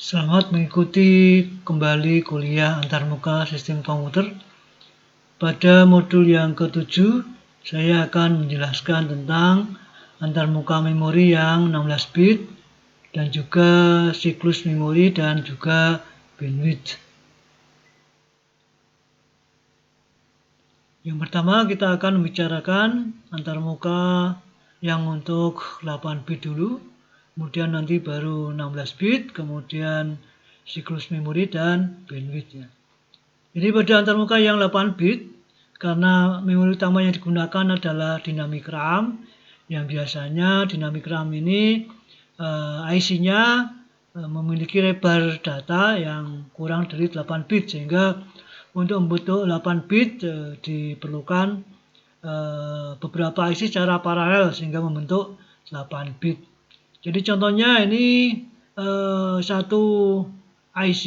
Selamat mengikuti kembali kuliah antarmuka sistem komputer. Pada modul yang ke-7, saya akan menjelaskan tentang antarmuka memori yang 16 bit dan juga siklus memori dan juga bandwidth. Yang pertama kita akan membicarakan antarmuka yang untuk 8 bit dulu, kemudian nanti baru 16 bit, kemudian siklus memori dan bandwidth-nya. Jadi pada antarmuka yang 8 bit, karena memori utama yang digunakan adalah dynamic RAM, yang biasanya dynamic RAM ini IC-nya memiliki lebar data yang kurang dari 8 bit, sehingga untuk membentuk 8 bit diperlukan beberapa IC secara paralel sehingga membentuk 8 bit. Jadi contohnya ini satu IC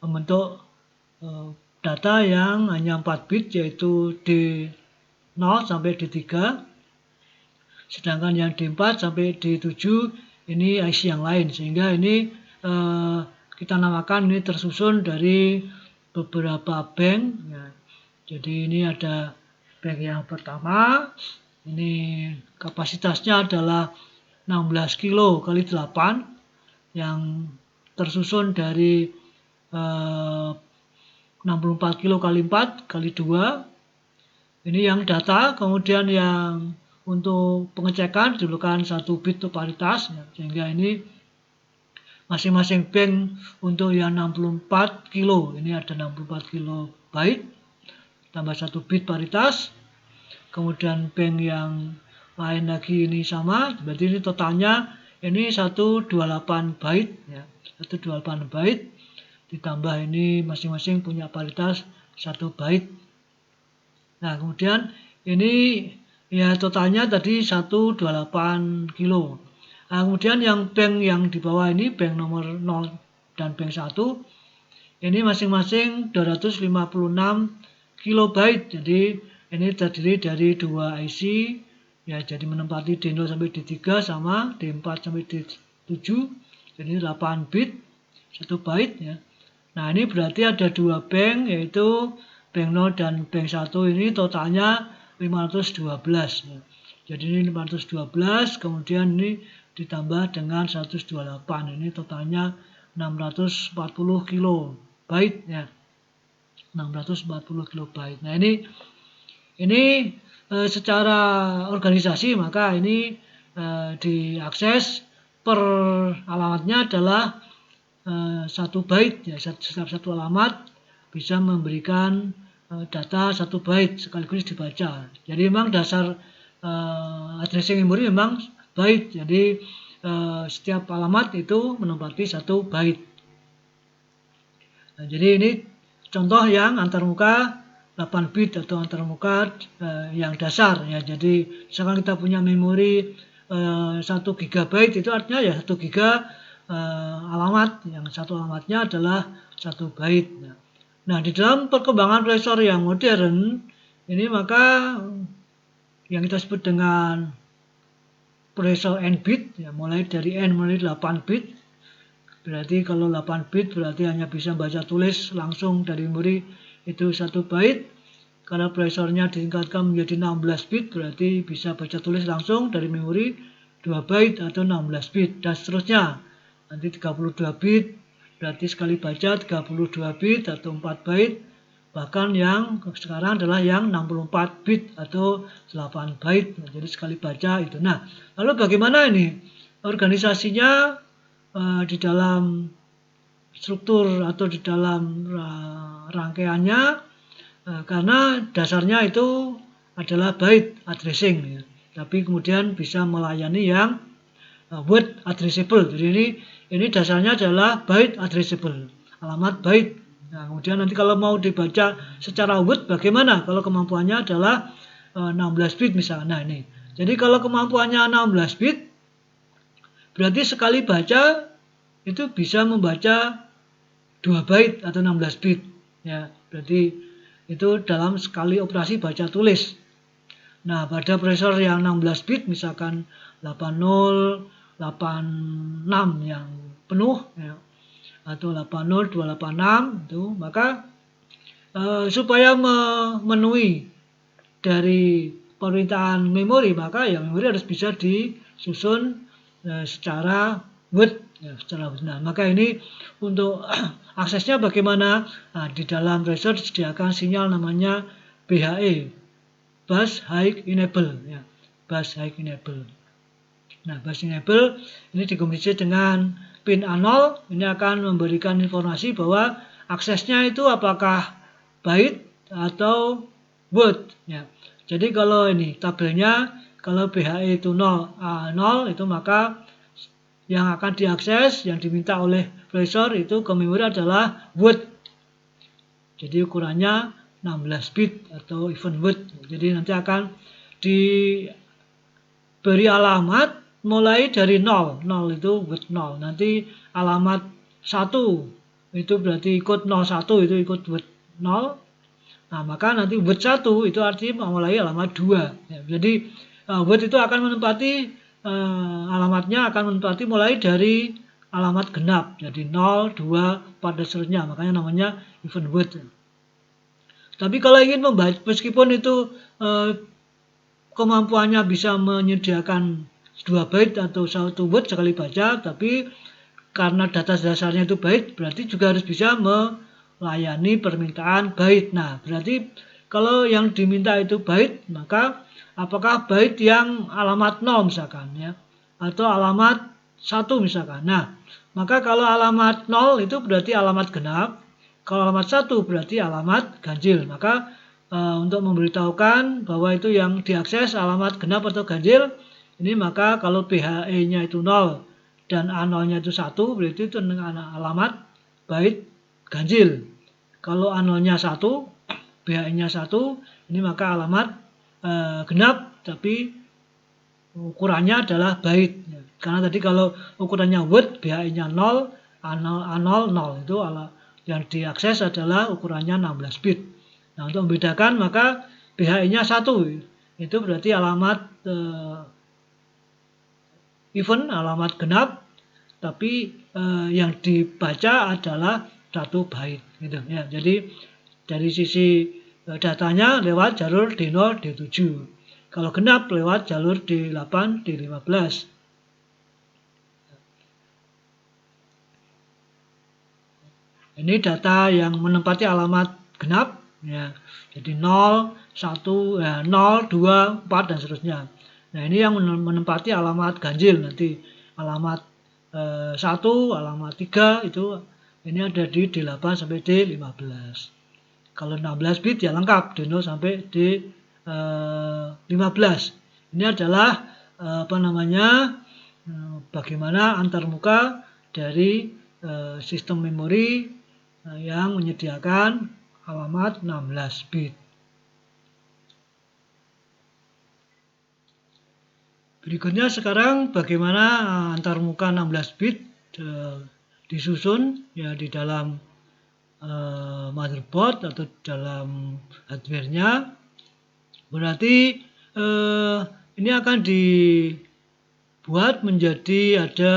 membentuk data yang hanya 4 bit, yaitu D0 sampai D3, sedangkan yang D4 sampai D7 ini IC yang lain, sehingga ini kita namakan ini tersusun dari beberapa bank. Ya. Jadi ini ada bank yang pertama, ini kapasitasnya adalah 16 kilo kali 8 yang tersusun dari 64 kilo kali 4 kali 2. Ini yang data, kemudian yang untuk pengecekan diperlukan 1 bit paritas, ya, sehingga ini masing-masing bank untuk yang 64 kilo, ini ada 64 kilobyte, tambah 1 bit paritas. Kemudian bank yang lain lagi ini sama, berarti ini totalnya ini 128 byte, ya, 128 byte, ditambah ini masing-masing punya paritas 1 byte. Nah, kemudian ini ya totalnya tadi 128 kilo. Nah, kemudian yang bank yang di bawah ini, bank nomor 0 dan bank 1, ini masing-masing 256 kilobyte. Jadi ini terdiri dari 2 IC, ya, jadi menempati D0 sampai D3 sama D4 sampai D7. Jadi 8 bit 1 byte, ya. Nah, ini berarti ada 2 bank, yaitu bank 0 dan bank 1, ini totalnya 512. Ya. Jadi ini 512, kemudian ini ditambah dengan 128, ini totalnya 640 kilobyte, ya. 640 kilobyte. Nah, ini secara organisasi, maka ini diakses per alamatnya adalah 1 byte, ya. Setiap satu alamat bisa memberikan data 1 byte sekaligus dibaca. Jadi memang dasar addressing memory memang byte. Jadi setiap alamat itu menempati 1 byte. Nah, jadi ini contoh yang antarmuka 8 bit atau antarmuka yang dasar, ya. Jadi misalkan kita punya memori 1 GB, itu artinya ya 1 GB alamat, yang satu alamatnya adalah 1 byte. Nah, di dalam perkembangan prosesor yang modern ini, maka yang kita sebut dengan prosesor n-bit, ya, mulai dari n mulai 8 bit. Berarti kalau 8 bit berarti hanya bisa baca tulis langsung dari memori itu 1 byte. Karena prosesornya ditingkatkan menjadi 16 bit berarti bisa baca tulis langsung dari memori 2 byte atau 16 bit, dan seterusnya. Nanti 32 bit berarti sekali baca 32 bit atau 4 byte. Bahkan yang sekarang adalah yang 64 bit atau 8 byte. Nah, jadi sekali baca itu. Nah, lalu bagaimana ini organisasinya di dalam struktur atau di dalam rangkaiannya, karena dasarnya itu adalah byte addressing, ya. Tapi kemudian bisa melayani yang word addressable. Jadi ini dasarnya adalah byte addressable, alamat byte. Nah, kemudian nanti kalau mau dibaca secara word bagaimana? Kalau kemampuannya adalah 16 bit misalnya. Nah, ini. Jadi kalau kemampuannya 16 bit berarti sekali baca itu bisa membaca 2 byte atau 16 bit, ya. Berarti itu dalam sekali operasi baca tulis. Nah, pada prosesor yang 16 bit misalkan 80, 286 yang penuh ya, atau 80286 itu, maka supaya memenuhi dari permintaan memori, maka ya memori harus bisa disusun secara word ya, secara benar. Maka ini untuk aksesnya bagaimana? Nah, di dalam browser disediakan sinyal namanya BHE, Bus High Enable ya, Bus High Enable. Nah, Bus Enable ini dikombinasi dengan pin A0, ini akan memberikan informasi bahwa aksesnya itu apakah byte atau word ya. Jadi kalau ini tabelnya, kalau BHE itu 0 itu maka yang akan diakses, yang diminta oleh processor itu ke memori adalah word. Jadi ukurannya 16 bit atau even word. Jadi nanti akan diberi alamat mulai dari 0. 0 itu word 0. Nanti alamat 1 itu berarti ikut 01 itu ikut word 0. Nah, maka nanti word 1 itu artinya mulai alamat 2. Ya, jadi word itu akan menempati alamatnya akan menempati mulai dari alamat genap. Jadi 0, 2, 4 dan seterusnya. Makanya namanya even word. Tapi kalau ingin membaca, meskipun itu kemampuannya bisa menyediakan 2 byte atau 1 word sekali baca, tapi karena data dasarnya itu byte, berarti juga harus bisa melayani permintaan byte. Nah, berarti kalau yang diminta itu byte, maka apakah byte yang alamat 0 misalkan ya, atau alamat 1 misalkan. Nah, maka kalau alamat 0 itu berarti alamat genap, kalau alamat 1 berarti alamat ganjil. Maka untuk memberitahukan bahwa itu yang diakses alamat genap atau ganjil, ini maka kalau BHE-nya itu 0 dan A0-nya itu 1, berarti itu alamat byte ganjil. Kalau A0-nya 1, BHE-nya 1, ini maka alamat genap, tapi ukurannya adalah byte. Karena tadi kalau ukurannya word, BHE-nya 0, A0, 0 itu yang diakses adalah ukurannya 16 bit. Nah, untuk membedakan maka BHE-nya 1 itu berarti alamat even, alamat genap, tapi yang dibaca adalah 1 byte gitu ya. Jadi dari sisi datanya lewat jalur D0, D7. Kalau genap lewat jalur D8, D15. Ini data yang menempati alamat genap ya. Jadi 0, 1, 0, 2, 4 dan seterusnya. Nah, ini yang menempati alamat ganjil nanti. Alamat 1, alamat 3 itu ini ada di D8 sampai D15. Kalau 16 bit ya lengkap D0 sampai D15. Ini adalah bagaimana antarmuka dari sistem memori yang menyediakan alamat 16 bit. Berikutnya sekarang bagaimana antarmuka 16 bit disusun ya di dalam motherboard atau dalam hardware-nya. Berarti ini akan dibuat menjadi ada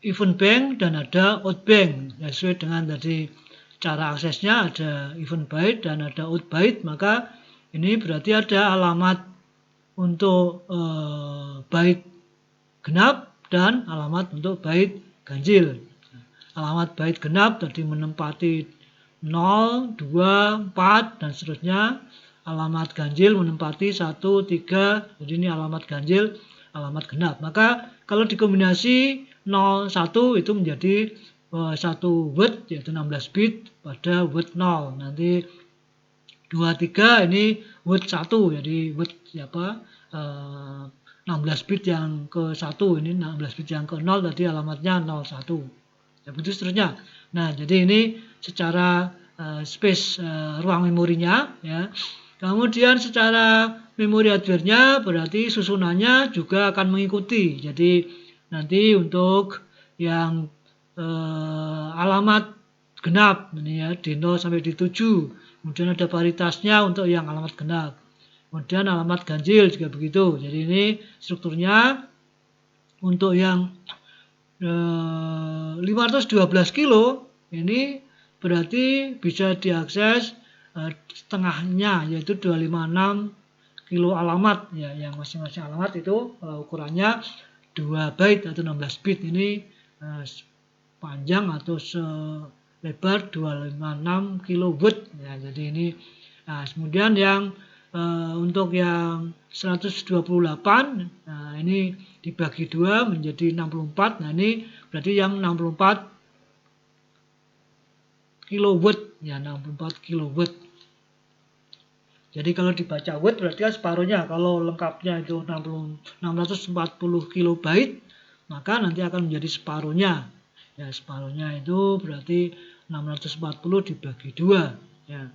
even bank dan ada out bank. Ya, sesuai dengan tadi cara aksesnya ada even byte dan ada out byte, maka ini berarti ada alamat untuk byte genap dan alamat untuk byte ganjil. Alamat byte genap tadi menempati 0, 2, 4 dan seterusnya. Alamat ganjil menempati 1, 3. Jadi ini alamat ganjil, alamat genap. Maka kalau dikombinasi 0, 1 itu menjadi 1 word yaitu 16 bit pada word 0. Nanti 2, 3 ini word 1, jadi word 16 bit yang ke 1, ini 16 bit yang ke 0 tadi alamatnya 01. Ya, begitu seterusnya. Nah, jadi ini secara space ruang memorinya ya. Kemudian secara memori hardware-nya berarti susunannya juga akan mengikuti. Jadi nanti untuk yang alamat genap ini ya D0 sampai D7. Kemudian ada paritasnya untuk yang alamat genap. Kemudian alamat ganjil juga begitu. Jadi ini strukturnya untuk yang 512 kilo ini berarti bisa diakses setengahnya, yaitu 256 kilo alamat ya, yang masing-masing alamat itu ukurannya 2 byte atau 16 bit. Ini panjang atau selebar 256 kilobyte ya. Jadi ini kemudian yang untuk yang 128 ini dibagi 2 menjadi 64. Nah ini berarti yang 64 kilowatt ya, 64 kilowatt. Jadi kalau dibaca watt berarti separuhnya. Kalau lengkapnya itu 640 kilobyte, maka nanti akan menjadi separuhnya. Ya, separuhnya itu berarti 640 dibagi 2 ya.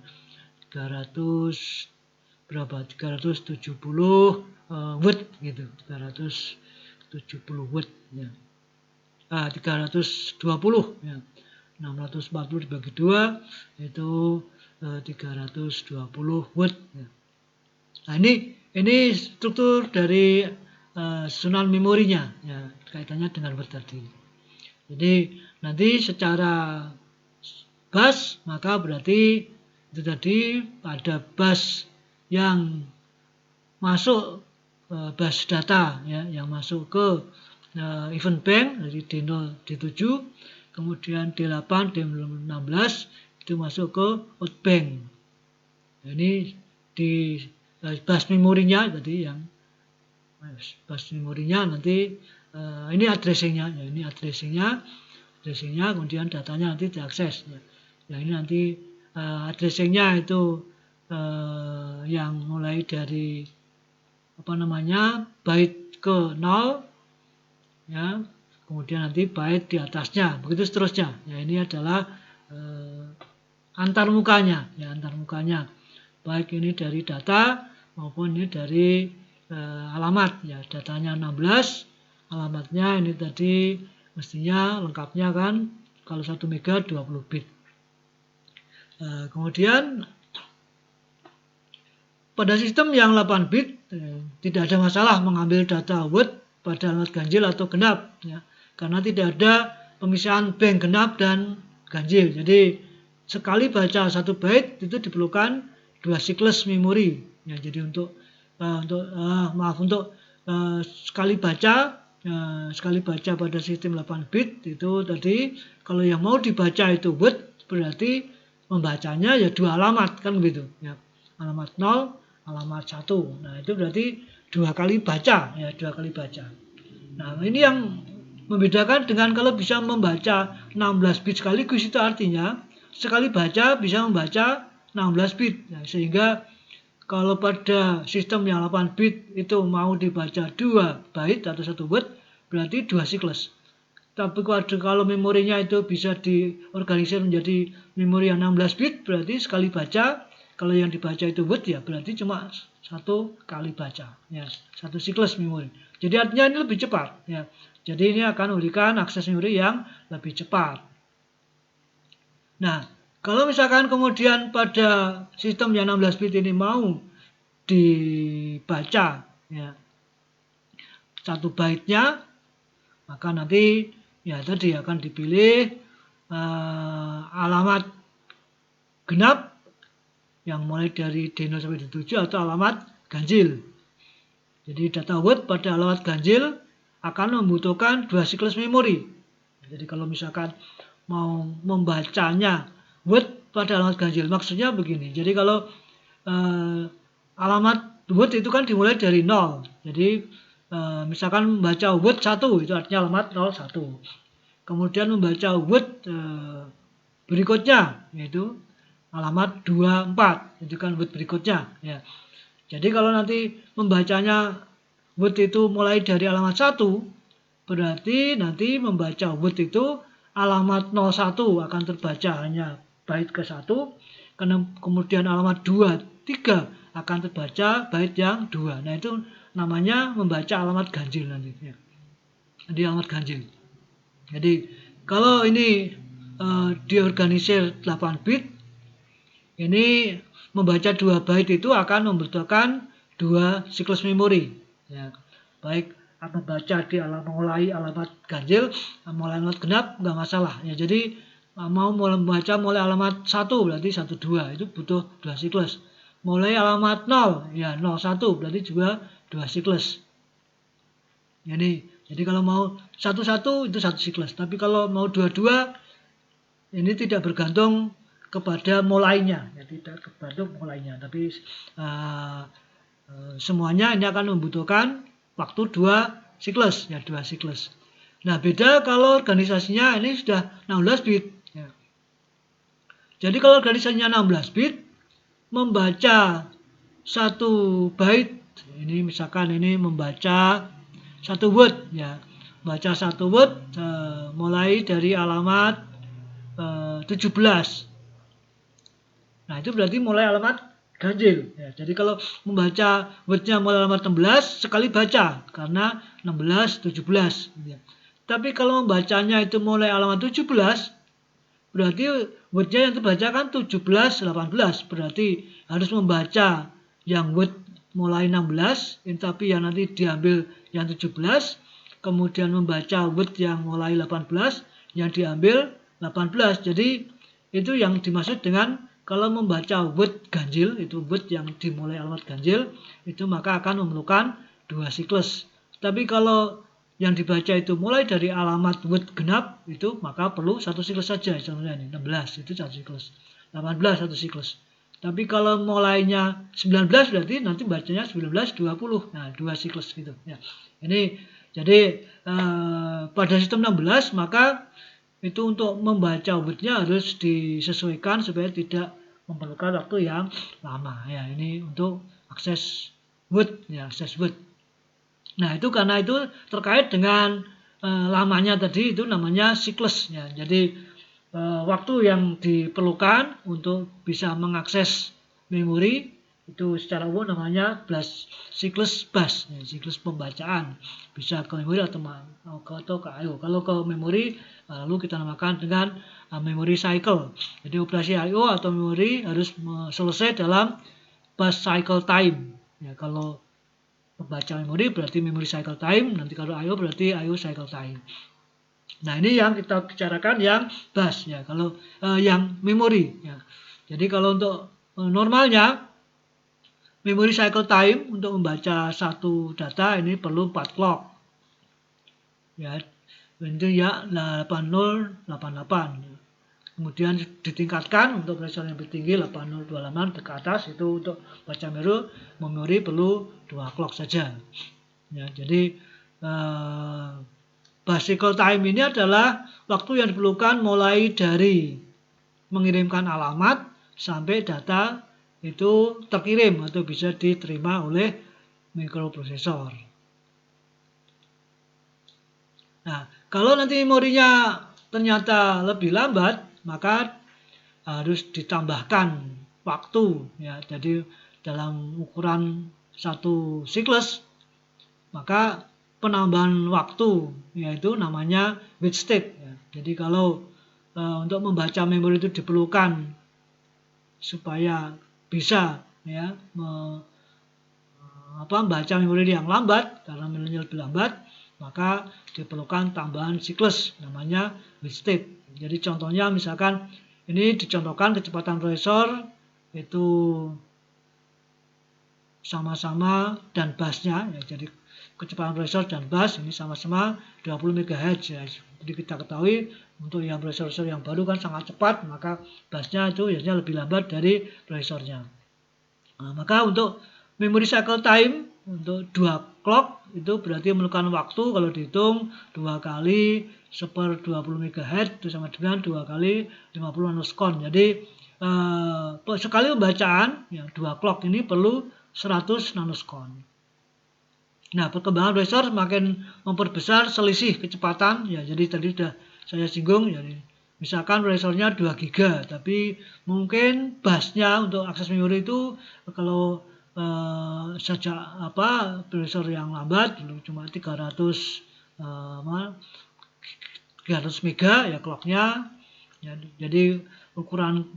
370 watt gitu. 370 watt ya. 320 ya. 640 dibagi 2 itu 320 watt ya. Nah ini struktur dari susunan memorinya ya, kaitannya dengan watt tadi. Jadi nanti secara bus maka berarti itu tadi ada bus yang masuk bus data ya, yang masuk ke event bank dari D0 D7, kemudian D8 D16 itu masuk ke outbank. Nah, ini di bus memorinya tadi, yang bus memorinya nanti ini addressingnya ya, ini addressingnya kemudian datanya nanti diakses ya. Yang ini nanti addressingnya itu yang mulai dari byte ke 0 ya, kemudian nanti byte di atasnya, begitu seterusnya ya. Ini adalah antarmukanya ya, antarmukanya baik ini dari data maupun ini dari alamat ya. Datanya 16, alamatnya ini tadi mestinya lengkapnya kan kalau 1 mega 20 bit. Kemudian pada sistem yang 8 bit tidak ada masalah mengambil data watt pada alamat ganjil atau genap ya, karena tidak ada pemisahan bank genap dan ganjil. Jadi sekali baca 1 byte itu diperlukan 2 siklus memori ya. Jadi untuk sekali baca pada sistem 8 bit itu tadi, kalau yang mau dibaca itu watt berarti membacanya ya 2 alamat kan begitu ya, alamat 0, alamat 1. Nah itu berarti 2 kali baca ya, 2 kali baca. Nah ini yang membedakan dengan kalau bisa membaca 16 bit sekaligus, itu artinya sekali baca bisa membaca 16 bit ya, sehingga kalau pada sistem yang 8 bit itu mau dibaca 2 byte atau 1 watt berarti 2 siklus. Tapi kalau memorinya itu bisa diorganisir menjadi memori yang 16 bit, berarti sekali baca, kalau yang dibaca itu watt ya berarti cuma 1 kali baca ya, 1 siklus memori. Jadi artinya ini lebih cepat ya. Jadi ini akan memberikan akses memori yang lebih cepat. Nah, kalau misalkan kemudian pada sistem yang 16 bit ini mau dibaca ya 1 byte-nya, maka nanti ya tadi akan dipilih alamat genap yang mulai dari D0 sampai D7 atau alamat ganjil. Jadi data watt pada alamat ganjil akan membutuhkan 2 siklus memori. Jadi kalau misalkan mau membacanya watt pada alamat ganjil, maksudnya begini. Jadi kalau alamat watt itu kan dimulai dari 0. Jadi misalkan membaca watt 1 itu artinya alamat 01. Kemudian membaca watt berikutnya yaitu alamat 24, itu kan watt berikutnya ya. Jadi kalau nanti membacanya watt itu mulai dari alamat 1, berarti nanti membaca watt itu alamat 01 akan terbaca hanya byte ke 1, kemudian alamat 2, 3 akan terbaca byte yang 2. Nah itu namanya membaca alamat ganjil nanti ya. Jadi alamat ganjil. Jadi kalau ini diorganisir 8 bit, ini membaca 2 byte itu akan membutuhkan 2 siklus memori ya. Baik membaca di mulai alamat ganjil, mulai alamat genap nggak masalah ya. Jadi mau membaca mulai alamat 1 berarti 12 itu butuh 2 siklus. Mulai alamat 0 ya 01 berarti juga 2 siklus. Jadi kalau mau 11 itu 1 siklus, tapi kalau mau 22 ini tidak bergantung kepada mulainya, ya tidak bergantung mulainya, tapi semuanya ini akan membutuhkan waktu 2 siklus, ya 2 siklus. Nah, beda kalau organisasinya ini sudah 16 bit. Ya. Jadi kalau organisasinya 16 bit, membaca 1 byte, ini misalkan ini membaca 1 word, ya, baca 1 word mulai dari alamat 17. Nah, itu berarti mulai alamat ganjil. Ya, jadi kalau membaca wordnya mulai alamat 16, sekali baca, karena 16, 17. Ya. Tapi kalau membacanya itu mulai alamat 17, berarti wordnya yang terbaca kan 17, 18. Berarti harus membaca yang word mulai 16, tapi yang nanti diambil yang 17, kemudian membaca word yang mulai 18, yang diambil 18. Jadi itu yang dimaksud dengan kalau membaca word ganjil, itu word yang dimulai alamat ganjil, itu maka akan memerlukan 2 siklus. Tapi kalau yang dibaca itu mulai dari alamat word genap, itu maka perlu 1 siklus saja. Contohnya ini 16 itu 1 siklus, 18 1 siklus. Tapi kalau mulainya 19 berarti nanti bacanya 19, 20. Nah, 2 siklus gitu ya. Ini jadi pada sistem 16 maka itu untuk membaca wordnya harus disesuaikan supaya tidak memerlukan waktu yang lama ya. Ini untuk akses word ya, akses word. Nah, itu karena itu terkait dengan lamanya tadi, itu namanya siklus ya. Jadi waktu yang diperlukan untuk bisa mengakses memori itu secara umum namanya siklus bus, ya, siklus pembacaan, bisa ke memori atau ke I/O. Kalau ke memori lalu kita namakan dengan memory cycle. Jadi operasi I/O atau memori harus selesai dalam bus cycle time. Ya, kalau membaca memori berarti memory cycle time, nanti kalau I/O berarti I/O cycle time. Nah, ini yang kita bicarakan yang bus ya, kalau yang memori ya. Jadi kalau untuk normalnya memory cycle time untuk membaca satu data ini perlu 4 clock. Ya, itu ya 8088. Kemudian ditingkatkan untuk prosesor yang lebih tinggi 8028 ke atas, itu untuk baca memori perlu 2 clock saja. Ya, jadi cycle time ini adalah waktu yang diperlukan mulai dari mengirimkan alamat sampai data itu terkirim atau bisa diterima oleh mikroprosesor. Nah, kalau nanti memorinya ternyata lebih lambat, maka harus ditambahkan waktu ya. Jadi dalam ukuran 1 siklus, maka penambahan waktu yaitu namanya wait state ya. Jadi kalau untuk membaca memori itu diperlukan supaya bisa ya membaca memori yang lambat, karena memorinya lebih lambat, maka diperlukan tambahan siklus namanya wait state. Jadi contohnya misalkan ini dicontohkan kecepatan prosesor itu sama-sama dan busnya ya. Jadi kecepatan prosesor dan bus ini sama-sama 20 MHz ya. Jadi kita ketahui untuk yang prosesor yang baru kan sangat cepat, maka busnya itu biasanya lebih lambat dari prosesornya. Nah, maka untuk memory cycle time untuk 2 clock itu berarti memerlukan waktu kalau dihitung 2 kali 1/20 MHz itu sama dengan 2 kali 50 nanosekon. Jadi sekali pembacaan yang 2 clock ini perlu 100 nanosekon. Nah, perkembangan prosesor semakin memperbesar selisih kecepatan ya. Jadi tadi sudah saya singgung ya. Misalkan prosesornya 2 GB, tapi mungkin busnya untuk akses memori itu kalau prosesor yang lambat cuma 300 mega ya clocknya ya. Jadi ukuran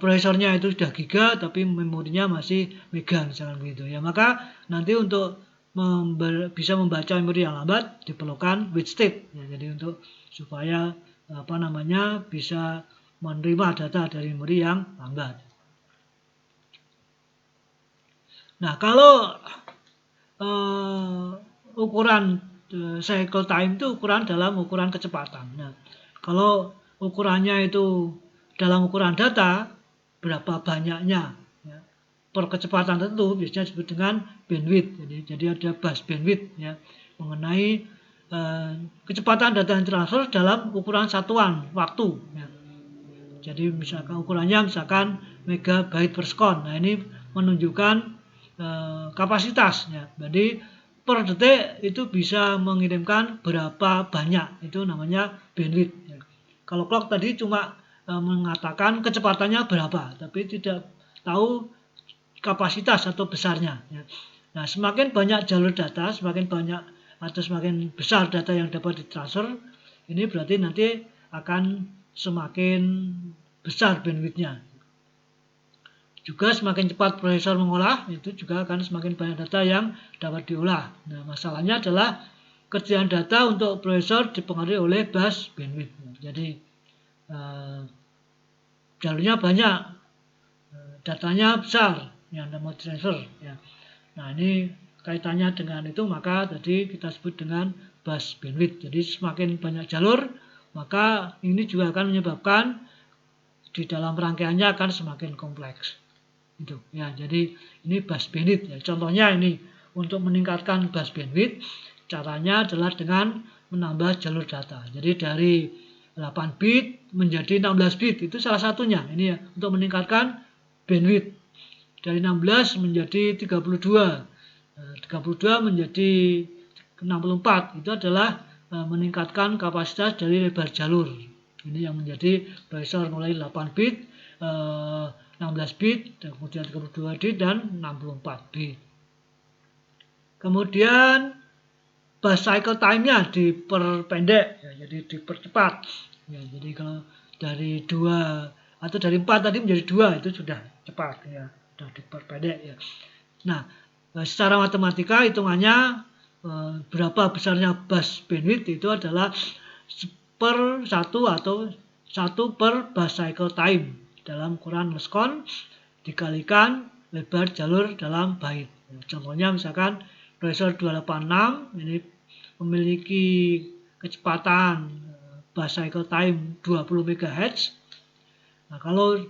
prosesornya itu sudah giga tapi memorinya masih mega misalkan begitu ya. Maka nanti untuk bisa membaca memori yang lambat diperlukan with state. Ya, jadi untuk supaya bisa menerima data dari memori yang lambat. Nah, kalau ukuran cycle time itu ukuran dalam ukuran kecepatan. Nah, kalau ukurannya itu dalam ukuran data, berapa banyaknya ya, per kecepatan tertentu biasanya disebut dengan bandwidth. Jadi ada bus bandwidth ya, mengenai kecepatan data yang transfer dalam ukuran satuan waktu. Ya. Jadi misalkan ukurannya megabyte per second. Nah, ini menunjukkan kapasitas ya. Jadi per detik itu bisa mengirimkan berapa banyak, itu namanya bandwidth ya. Kalau clock tadi cuma mengatakan kecepatannya berapa, tapi tidak tahu kapasitas atau besarnya ya. Nah, semakin banyak jalur data, semakin banyak atau semakin besar data yang dapat ditransfer, ini berarti nanti akan semakin besar bandwidthnya. Juga semakin cepat prosesor mengolah, itu juga akan semakin banyak data yang dapat diolah. Nah, masalahnya adalah kerjaan data untuk prosesor dipengaruhi oleh bus bandwidth. Jadi jalurnya banyak, datanya besar yang mau transfer. Ya. Nah, ini kaitannya dengan itu, maka tadi kita sebut dengan bus bandwidth. Jadi semakin banyak jalur, maka ini juga akan menyebabkan di dalam rangkaiannya akan semakin kompleks. Itu ya, jadi ini bus bandwidth ya. Contohnya ini untuk meningkatkan bus bandwidth, caranya adalah dengan menambah jalur data. Jadi dari 8 bit menjadi 16 bit, itu salah satunya ini ya, untuk meningkatkan bandwidth. Dari 16 menjadi 32, 32 menjadi 64, itu adalah meningkatkan kapasitas dari lebar jalur. Ini yang menjadi prosesor mulai 8 bit, 16 bit, kemudian 32 bit dan 64 bit. Kemudian bus cycle time-nya diperpendek, ya, jadi dipercepat. Ya, jadi kalau dari 2 atau dari 4 tadi menjadi 2 itu sudah cepat ya, sudah diperpendek ya. Nah, secara matematika hitungannya berapa besarnya bus bandwidth itu adalah per 1 atau 1 per bus cycle time dalam ukuran leskon dikalikan lebar jalur dalam byte. Contohnya misalkan prosesor 286 ini memiliki kecepatan bus cycle time 20 MHz. Nah, kalau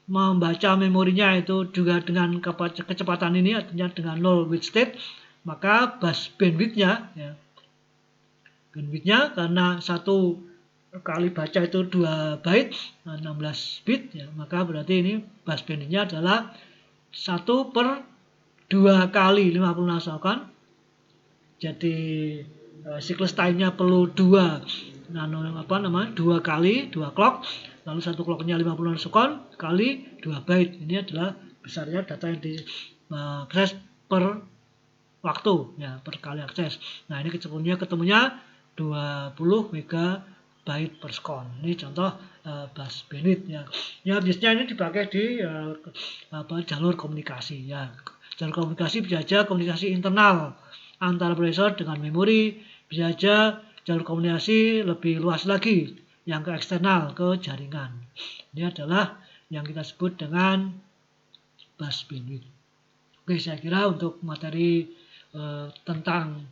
membaca memorinya itu juga dengan kecepatan ini, artinya dengan 0 bit state, maka bus bandwidth-nya ya, karena 1 kali baca itu 2 byte, 16 bit ya, maka berarti ini bus bandwidth-nya adalah 1 per 2 kali 50 nanosekon. Jadi siklus time-nya perlu 2 kali 2 clock, lalu 1 clock-nya 50 nanosekon kali 2 byte. Ini adalah besarnya data yang diakses per waktu ya, per kali akses. Nah, ini ketemunya 20 megabyte per second. Ini contoh bus bandwidth ya. Ya, biasanya ini dipakai di jalur komunikasi ya. Jalur komunikasi bisa saja komunikasi internal antara prosesor dengan memori, bisa saja jalur komunikasi lebih luas lagi yang ke eksternal, ke jaringan. Ini adalah yang kita sebut dengan bus bandwidth. Oke, saya kira untuk materi tentang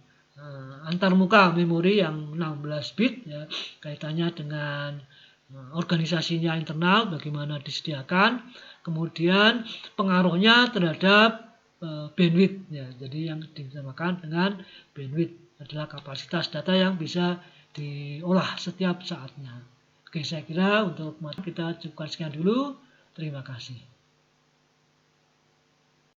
antarmuka memori yang 16 bit ya, kaitannya dengan organisasinya internal, bagaimana disediakan, kemudian pengaruhnya terhadap bandwidth ya. Jadi yang dinamakan dengan bandwidth adalah kapasitas data yang bisa diolah setiap saatnya. Oke, saya kira untuk kita cukupkan sekian dulu. Terima kasih.